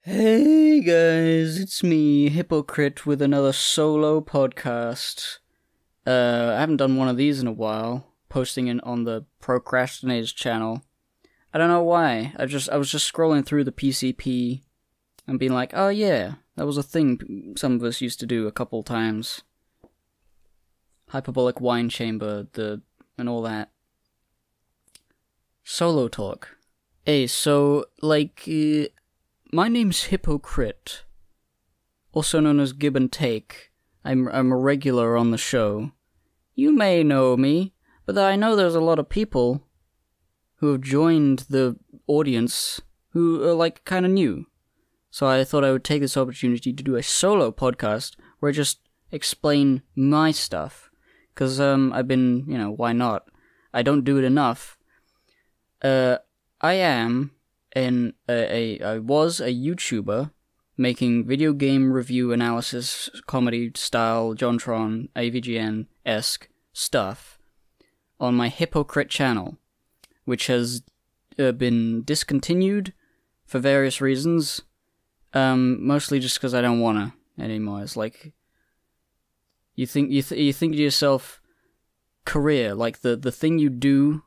Hey guys, it's me, Hippocrit, with another solo podcast. I haven't done one of these in a while, posting it on the Procrastinators channel. I don't know why. I was just scrolling through the PCP and being like, oh yeah, that was a thing some of us used to do a couple times. Hyperbolic wine chamber, and all that. Solo talk. Hey, so, my name's Hippocrit, also known as Give and Take. I'm a regular on the show. You may know me, but I know there's a lot of people who have joined the audience who are, kind of new. So I thought I would take this opportunity to do a solo podcast where I just explain my stuff. Because, I've been, why not? I don't do it enough. I was a YouTuber making video game review analysis, comedy style, Jontron, AVGN-esque stuff on my Hippocrit channel, which has been discontinued for various reasons, mostly just because I don't wanna anymore. It's like, you think to yourself, career, like the thing you do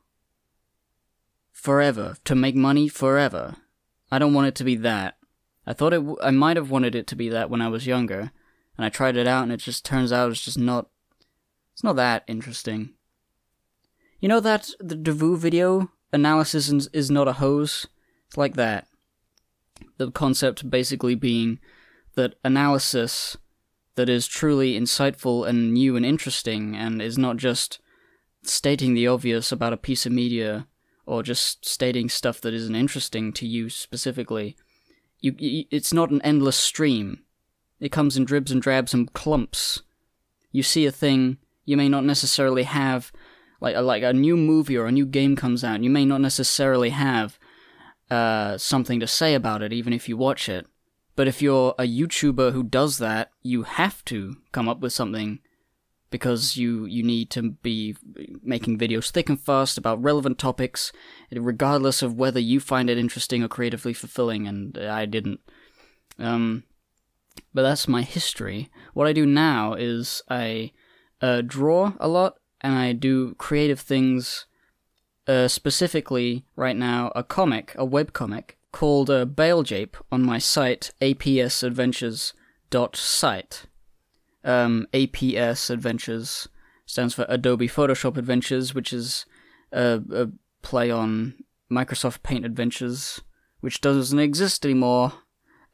forever, to make money forever. I don't want it to be that. I might have wanted it to be that when I was younger, and I tried it out, and it just turns out it's not that interesting. You know that, the Devu video, analysis is not a hose? It's like that. The concept basically being that analysis that is truly insightful and new and interesting, and is not just stating the obvious about a piece of media, or just stating stuff that isn't interesting to you specifically. It's not an endless stream. It comes in dribs and drabs and clumps. You see a thing, you may not necessarily have, like a new movie or a new game comes out, you may not necessarily have something to say about it, even if you watch it. But if you're a YouTuber who does that, you have to come up with something, because you need to be making videos thick and fast about relevant topics, regardless of whether you find it interesting or creatively fulfilling, and I didn't. But that's my history. What I do now is I draw a lot, and I do creative things, specifically, right now, a webcomic, called Balejape on my site, apsadventures.site. APS Adventures stands for Adobe Photoshop Adventures, which is a play on Microsoft Paint Adventures, which doesn't exist anymore,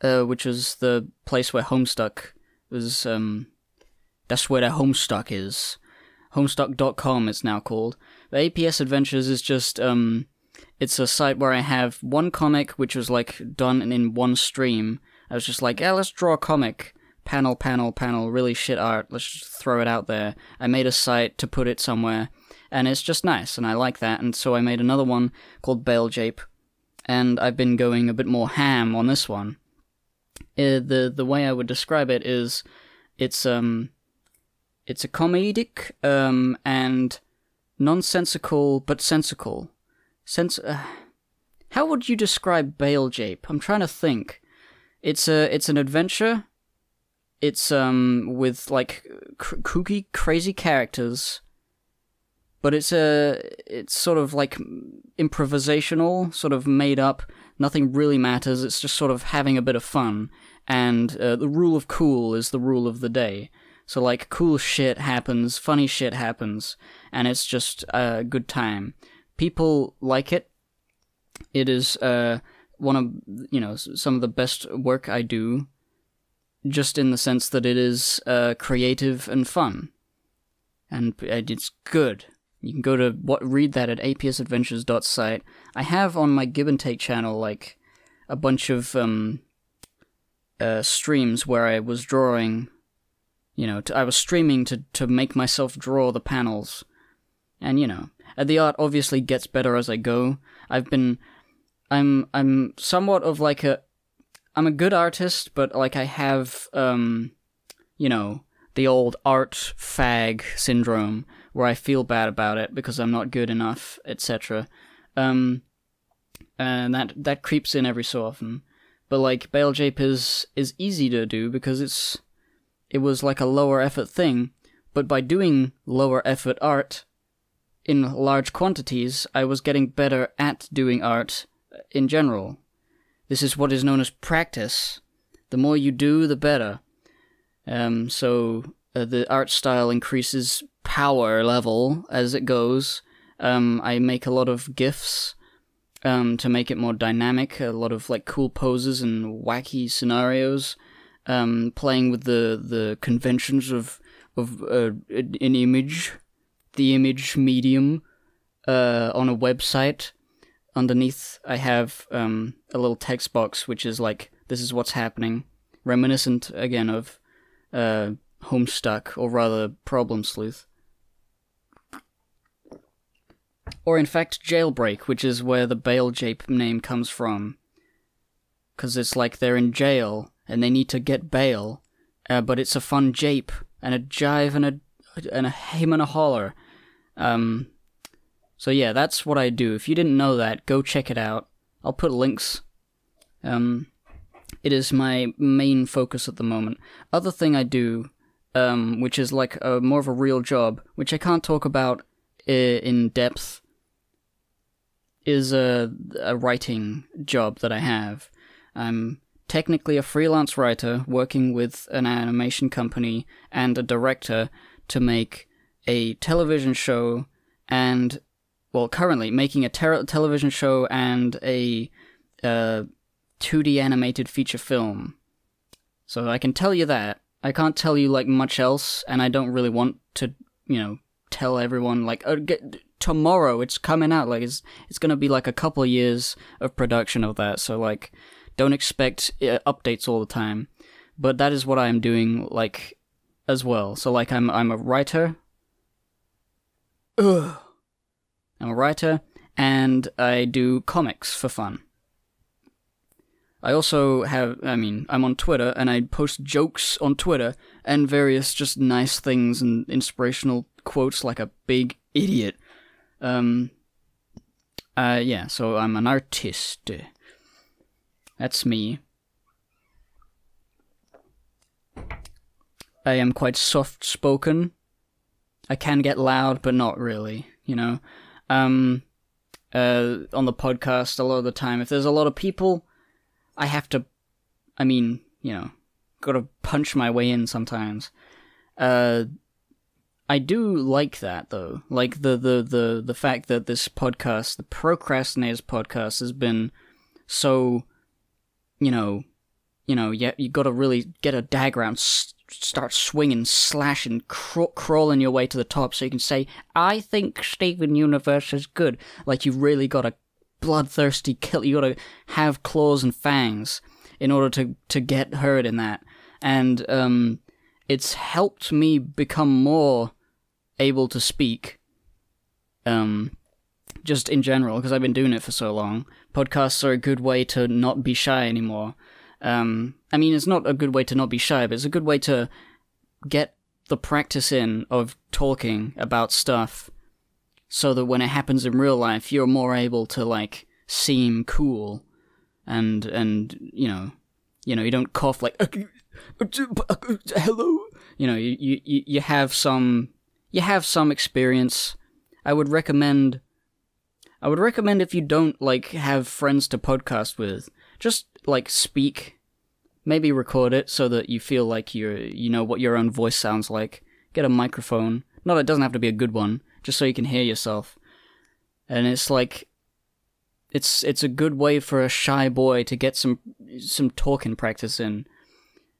which was the place where Homestuck was, that's where their Homestuck is. Homestuck.com it's now called. But APS Adventures is just, it's a site where I have one comic, which was, done in one stream. I was just like, yeah, let's draw a comic. Panel, really shit art, let's just throw it out there. I made a site to put it somewhere, and it's just nice, and I like that, and so I made another one called Balejape, and I've been going a bit more ham on this one. The way I would describe it is, it's a comedic, and nonsensical, but sensical. How would you describe Balejape? I'm trying to think. It's an adventure. It's, with, kooky, crazy characters, but it's sort of, improvisational, sort of made up, nothing really matters, it's just sort of having a bit of fun, and, the rule of cool is the rule of the day. So, cool shit happens, funny shit happens, and it's just a good time. People like it. It is, one of, some of the best work I do, just in the sense that it is creative and fun. And it's good. You can go to read that at apsadventures.site. I have on my Give and Take channel, a bunch of streams where I was drawing, I was streaming to make myself draw the panels. And, the art obviously gets better as I go. I'm somewhat of I'm a good artist, but, I have, the old art fag syndrome, where I feel bad about it because I'm not good enough, etc. And that creeps in every so often. But like Bale Jape is easy to do because it was like a lower effort thing, but by doing lower effort art in large quantities, I was getting better at doing art in general. This is what is known as practice. The more you do, the better. So the art style increases power level as it goes. I make a lot of GIFs to make it more dynamic, a lot of like cool poses and wacky scenarios, playing with the conventions of an image, the image medium, on a website. Underneath, I have a little text box, which is like, this is what's happening, reminiscent again of Homestuck, or rather Problem Sleuth. Or in fact, Jailbreak, which is where the Bale Jape name comes from. Because it's like they're in jail, and they need to get bail, but it's a fun jape, and a jive, and a him and a holler. So yeah, that's what I do. If you didn't know that, go check it out. I'll put links. It is my main focus at the moment. Other thing I do, which is like more of a real job, which I can't talk about in depth, is a writing job that I have. I'm technically a freelance writer working with an animation company and a director to make a television show and, well, currently making a television show and a 2D animated feature film. So I can tell you that. I can't tell you, like, much else, and I don't really want to, tell everyone, like, tomorrow it's coming out. Like, it's gonna be, like, a couple of years of production of that, so, like, don't expect updates all the time. But that is what I am doing, like, as well. So, like, I'm a writer. I'm a writer, and I do comics for fun. I also I'm on Twitter, and I post jokes on Twitter, and various just nice things and inspirational quotes like a big idiot. Yeah, so I'm an artist. That's me. I am quite soft-spoken. I can get loud, but not really, on the podcast, a lot of the time, if there's a lot of people, I have to, gotta punch my way in sometimes. I do like that, though. Like, the fact that this podcast, the Procrastinators podcast, has been so, you gotta really get a dagger out and start swinging, slashing, crawling your way to the top so you can say, I think Steven Universe is good. Like, you really gotta bloodthirsty kill. You gotta have claws and fangs in order to get heard in that. And it's helped me become more able to speak, just in general, because I've been doing it for so long. Podcasts are a good way to not be shy anymore. It's not a good way to not be shy, but it's a good way to get the practice in of talking about stuff, so that when it happens in real life, you're more able to, like, seem cool, and you don't cough like, hello. You have some experience. I would recommend if you don't, like, have friends to podcast with, just, like, speak. Maybe record it so that you feel like you know what your own voice sounds like. Get a microphone. No, it doesn't have to be a good one, just so you can hear yourself. And it's like, it's a good way for a shy boy to get some talking practice in,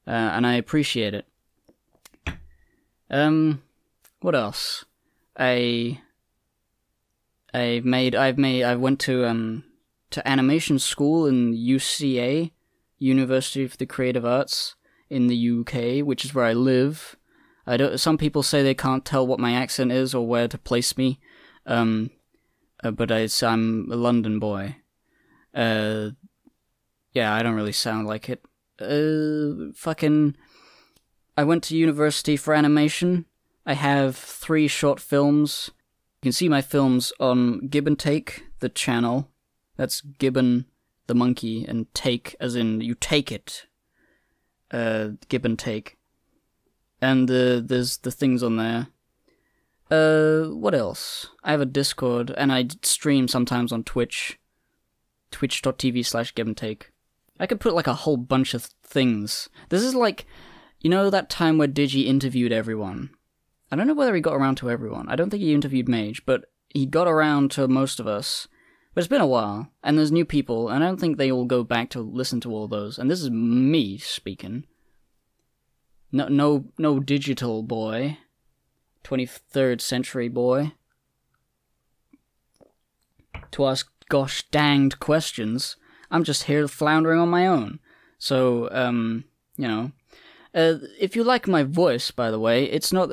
and I appreciate it. What else? I went to animation school in UCA, University of the Creative Arts, in the UK, which is where I live. Some people say they can't tell what my accent is or where to place me, but I'm a London boy. Yeah, I don't really sound like it. I went to university for animation. I have 3 short films. You can see my films on Give and Take, the channel. That's Gibbon, the monkey, and take as in you take it. Give and take. And there's the things on there. What else? I have a Discord, and I stream sometimes on Twitch. Twitch.tv/giveandtake. I could put like a whole bunch of things. This is like, you know that time where Digi interviewed everyone? I don't know whether he got around to everyone. I don't think he interviewed Mage, but he got around to most of us. But it's been a while, and there's new people, and I don't think they all go back to listen to all those. And this is me speaking. No digital boy. 23rd century boy. To ask gosh danged questions. I'm just here floundering on my own. So, you know. If you like my voice, by the way, it's not...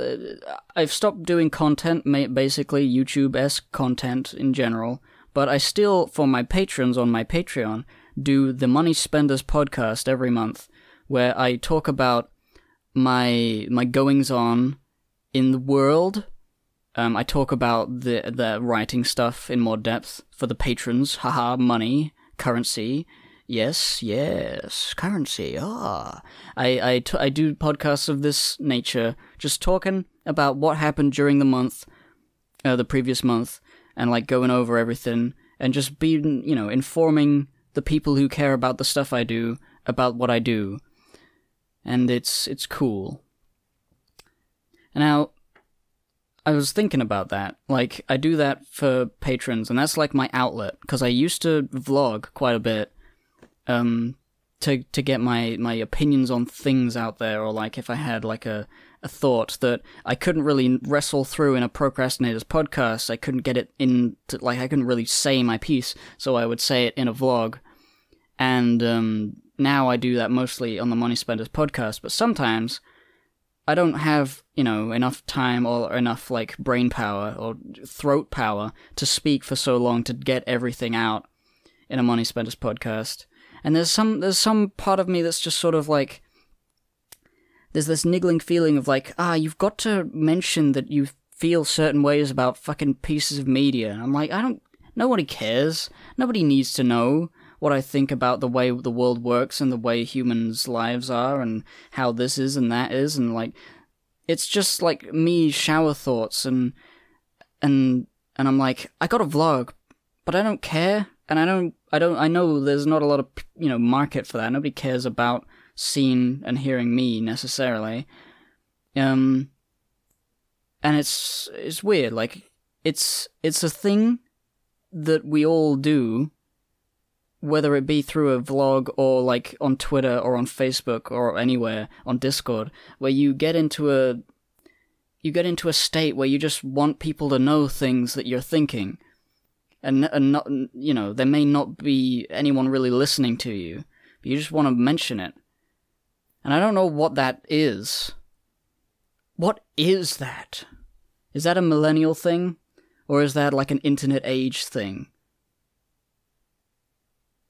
I've stopped doing content, basically YouTube-esque content in general, but I still, for my patrons on my Patreon, do the Money Spenders podcast every month, where I talk about my goings-on in the world. I talk about the writing stuff in more depth for the patrons. Haha, money, currency. Yes, currency. I do podcasts of this nature, just talking about what happened during the month, the previous month, and like going over everything, and just being, you know, informing the people who care about the stuff I do about what I do. And it's cool. Now, I was thinking about that. Like, I do that for patrons, and that's like my outlet, because I used to vlog quite a bit, to get my opinions on things out there, or like if I had like a thought that I couldn't really wrestle through in a procrastinator's podcast, I couldn't get it into, like, I couldn't really say my piece, so I would say it in a vlog. And now I do that mostly on the Money Spenders podcast, but sometimes I don't have, you know, enough time or enough, like, brain power or throat power to speak for so long to get everything out in a Money Spenders podcast. And there's some part of me that's just sort of like, there's this niggling feeling of like, you've got to mention that you feel certain ways about fucking pieces of media. And I'm like, nobody cares. Nobody needs to know what I think about the way the world works and the way humans' lives are and how this is and that is, and like, it's just like me shower thoughts, and I'm like, I got a vlog, but I don't care, and I know there's not a lot of, you know, market for that. Nobody cares about seeing and hearing me necessarily. And it's weird, like, it's a thing that we all do, whether it be through a vlog or like on Twitter or on Facebook or anywhere, on Discord, where you get into a state where you just want people to know things that you're thinking, and not, you know, there may not be anyone really listening to you, but you just want to mention it. And I don't know what that is. What is that? Is that a millennial thing? Or is that like an internet age thing?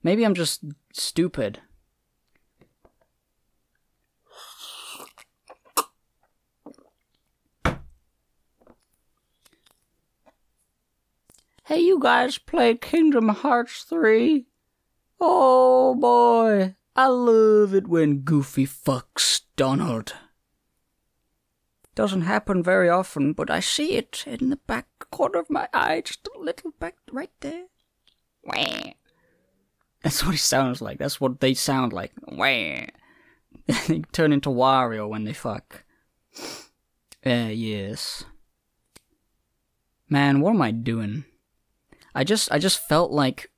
Maybe I'm just stupid. Hey, you guys play Kingdom Hearts 3? Oh boy, I love it when Goofy fucks Donald. Doesn't happen very often, but I see it in the back corner of my eye, just a little back right there. Wah. That's what he sounds like. That's what they sound like. Wah. They turn into Wario when they fuck. Yes. Man, what am I doing? I just felt like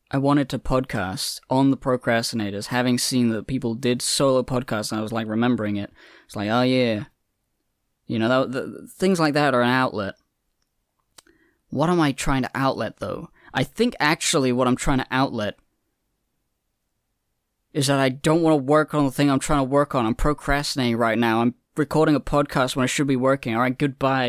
I wanted to podcast on the Procrastinators, having seen that people did solo podcasts, and I was like remembering it. It's like, oh yeah. You know, things like that are an outlet. What am I trying to outlet, though? I think actually what I'm trying to outlet is that I don't want to work on the thing I'm trying to work on. I'm procrastinating right now. I'm recording a podcast when I should be working. Alright, goodbye.